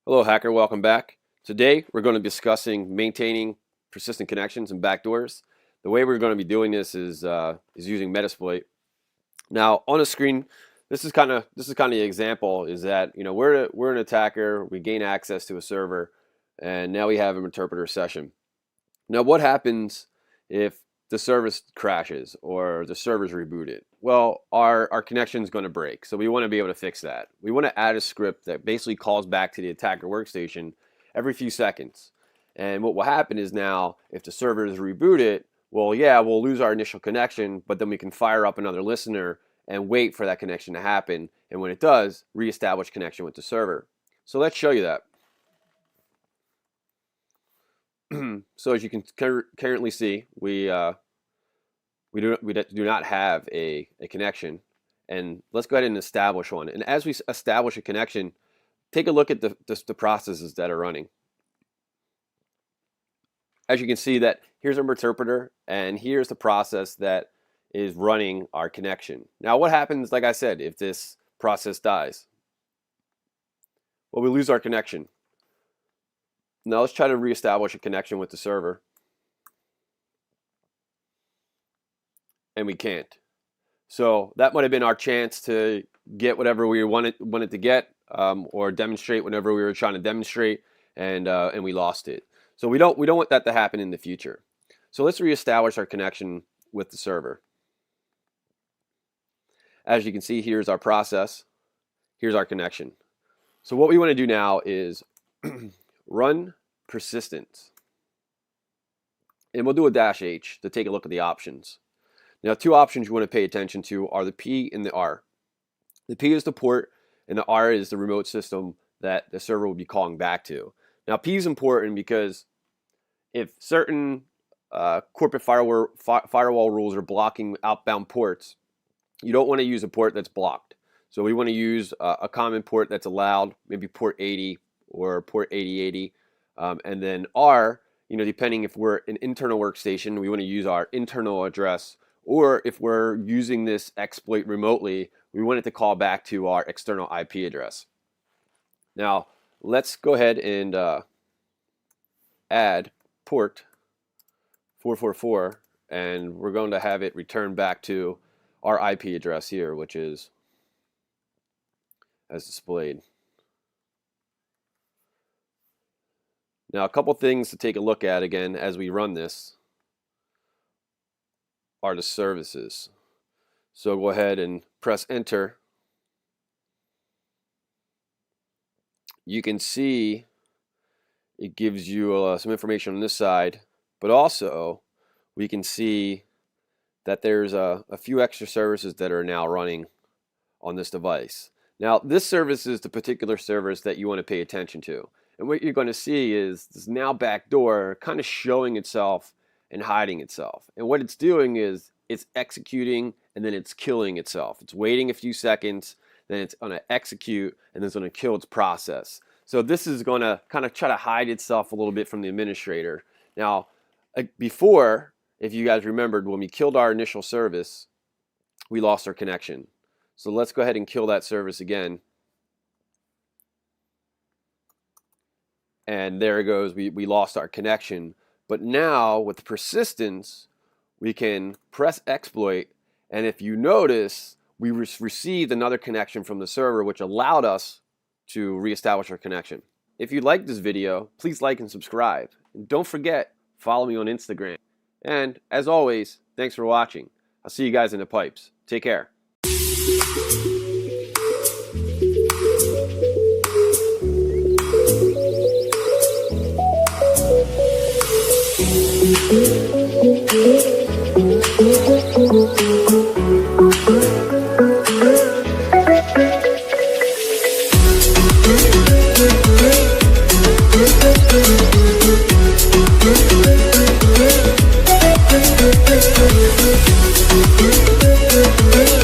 Hello, hacker. Welcome back. Today, we're going to be discussing maintaining persistent connections and backdoors. The way we're going to be doing this is using metasploit. Now, on the screen, this is kind of the example. Is that we're an attacker. We gain access to a server, and now we have an interpreter session. Now, what happens if the service crashes or the server's rebooted? Well, our connection is going to break. So we want to be able to fix that. We want to add a script that basically calls back to the attacker workstation every few seconds. And what will happen is now, if the server is rebooted, well, yeah, we'll lose our initial connection, but then we can fire up another listener and wait for that connection to happen. And when it does, reestablish connection with the server. So let's show you that. So as you can currently see, we do not have a connection, and let's go ahead and establish one. And as we establish a connection, take a look at the processes that are running. As you can see, that here's our interpreter, and here's the process that is running our connection. Now, what happens, like I said, if this process dies? Well, we lose our connection. Now let's try to reestablish a connection with the server. And we can't. So that might have been our chance to get whatever we wanted to get, or demonstrate whatever we were trying to demonstrate, and we lost it. So we don't want that to happen in the future. So let's reestablish our connection with the server. As you can see, here's our process. Here's our connection. So what we want to do now is run persistence, and we'll do a -H to take a look at the options. Now, two options you want to pay attention to are the P and the R. The P is the port, and the R is the remote system that the server will be calling back to. Now, P is important because if certain corporate firewall rules are blocking outbound ports, you don't want to use a port that's blocked. So we want to use a common port that's allowed, maybe port 80 or port 8080. And then R, depending if we're an internal workstation, we want to use our internal address. Or if we're using this exploit remotely, we want it to call back to our external IP address. Now, let's go ahead and add port 444, and we're going to have it return back to our IP address here, which is as displayed. Now, a couple things to take a look at again as we run this are the services. So go ahead and press enter. You can see it gives you some information on this side, but also we can see that there's a few extra services that are now running on this device. Now, this service is the particular service that you want to pay attention to. And what you're going to see is this now backdoor kind of showing itself and hiding itself. And what it's doing is it's executing and then it's killing itself. It's waiting a few seconds, then it's going to execute, and then it's going to kill its process. So this is going to kind of try to hide itself a little bit from the administrator. Now, before, if you guys remembered, when we killed our initial service, we lost our connection. So let's go ahead and kill that service again. And there it goes, we lost our connection. But now with persistence, we can press exploit, and if you notice, we received another connection from the server, which allowed us to reestablish our connection. If you like this video, please like and subscribe. And don't forget, follow me on Instagram. And as always, thanks for watching. I'll see you guys in the pipes. Take care. Thank you.